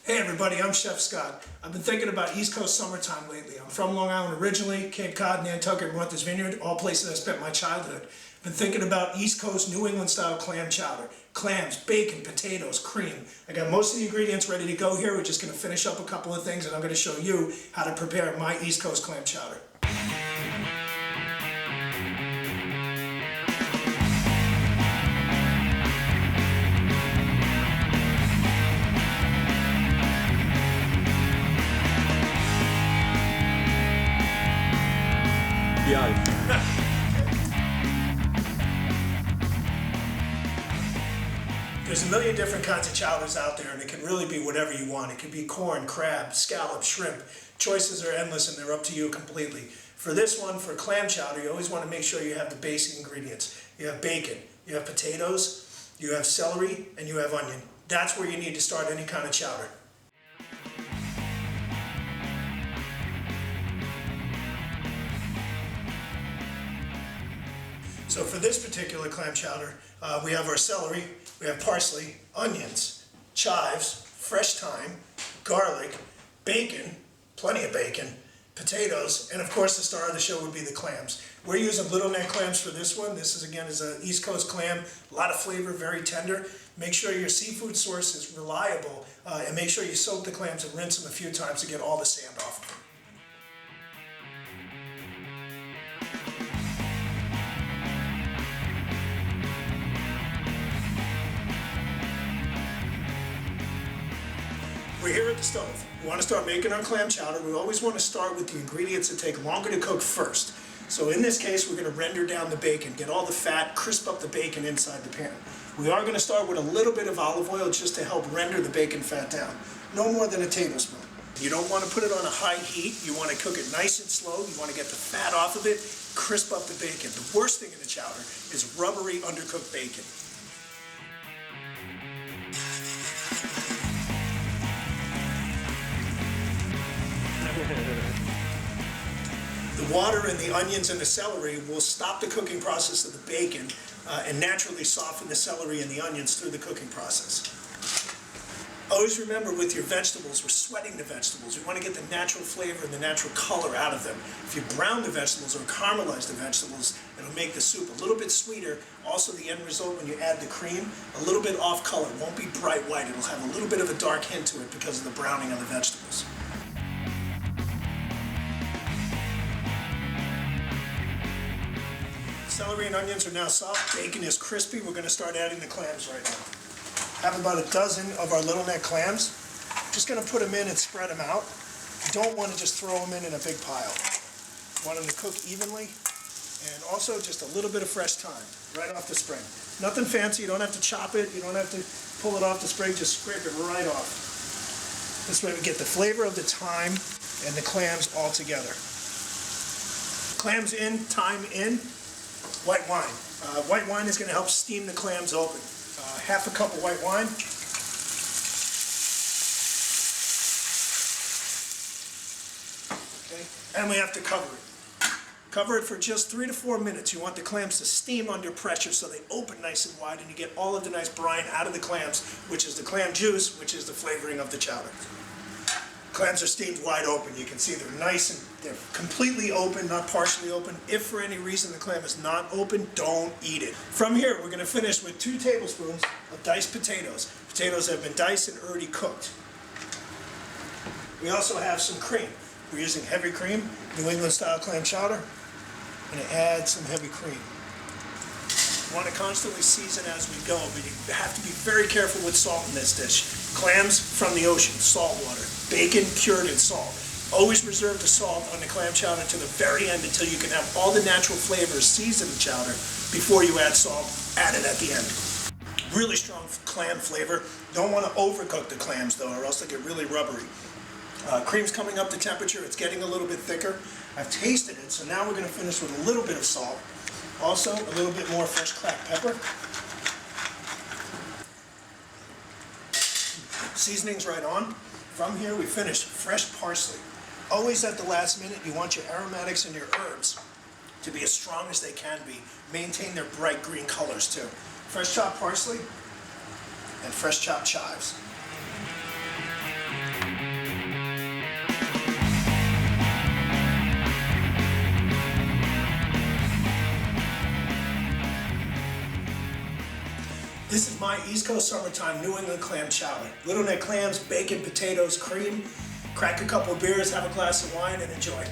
Hey everybody, I'm Chef Scott. I've been thinking about East Coast summertime lately. I'm from Long Island originally, Cape Cod, Nantucket, and Martha's Vineyard, all places I spent my childhood. I've been thinking about East Coast New England style clam chowder. Clams, bacon, potatoes, cream. I got most of the ingredients ready to go here. We're just going to finish up a couple of things and I'm going to show you how to prepare my East Coast clam chowder. There's a million different kinds of chowders out there, and it can really be whatever you want. It can be corn, crab, scallop, shrimp. Choices are endless and they're up to you completely. For this one, for clam chowder, you always want to make sure you have the basic ingredients. You have bacon, you have potatoes, you have celery, and you have onion. That's where you need to start any kind of chowder. So for this particular clam chowder, we have our celery, we have parsley, onions, chives, fresh thyme, garlic, bacon, plenty of bacon, potatoes, and of course the star of the show would be the clams. We're using little neck clams for this one. This is again an East Coast clam, a lot of flavor, very tender. Make sure your seafood source is reliable and make sure you soak the clams and rinse them a few times to get all the sand off of them. We're here at the stove. We want to start making our clam chowder. We always want to start with the ingredients that take longer to cook first. So in this case, we're going to render down the bacon, get all the fat, crisp up the bacon inside the pan. We are going to start with a little bit of olive oil just to help render the bacon fat down. No more than a tablespoon. You don't want to put it on a high heat. You want to cook it nice and slow. You want to get the fat off of it, crisp up the bacon. The worst thing in the chowder is rubbery, undercooked bacon. The water and the onions and the celery will stop the cooking process of the bacon and naturally soften the celery and the onions through the cooking process. Always remember with your vegetables, we're sweating the vegetables. We want to get the natural flavor and the natural color out of them. If you brown the vegetables or caramelize the vegetables, it'll make the soup a little bit sweeter. Also the end result when you add the cream, a little bit off color. It won't be bright white. It'll have a little bit of a dark hint to it because of the browning of the vegetables. Celery and onions are now soft. Bacon is crispy. We're going to start adding the clams right now. Have about a dozen of our little neck clams. Just going to put them in and spread them out. You don't want to just throw them in a big pile. You want them to cook evenly. And also just a little bit of fresh thyme right off the spring. Nothing fancy. You don't have to chop it. You don't have to pull it off the spring. Just scrape it right off. This way we get the flavor of the thyme and the clams all together. Clams in, thyme in. White wine. White wine is going to help steam the clams open. Half a cup of white wine. Okay. And we have to cover it. Cover it for just 3 to 4 minutes. You want the clams to steam under pressure so they open nice and wide and you get all of the nice brine out of the clams, which is the clam juice, which is the flavoring of the chowder. Clams are steamed wide open. You can see they're nice and they're completely open, not partially open. If for any reason the clam is not open, don't eat it. From here, we're going to finish with 2 tablespoons of diced potatoes. Potatoes have been diced and already cooked. We also have some cream. We're using heavy cream, New England style clam chowder. I'm going to add some heavy cream. You want to constantly season as we go, but you have to be very careful with salt in this dish. Clams from the ocean, salt water. Bacon cured in salt. Always reserve the salt on the clam chowder to the very end until you can have all the natural flavors season the chowder before you add salt. Add it at the end. Really strong clam flavor. Don't want to overcook the clams though, or else they get really rubbery. Cream's coming up to temperature. It's getting a little bit thicker. I've tasted it, so now we're going to finish with a little bit of salt. Also, a little bit more fresh cracked pepper. Seasoning's right on. From here, we finish fresh parsley. Always at the last minute, you want your aromatics and your herbs to be as strong as they can be. Maintain their bright green colors too. Fresh chopped parsley and fresh chopped chives. This is my East Coast summertime New England clam chowder. Little neck clams, bacon, potatoes, cream. Crack a couple of beers, have a glass of wine, and enjoy.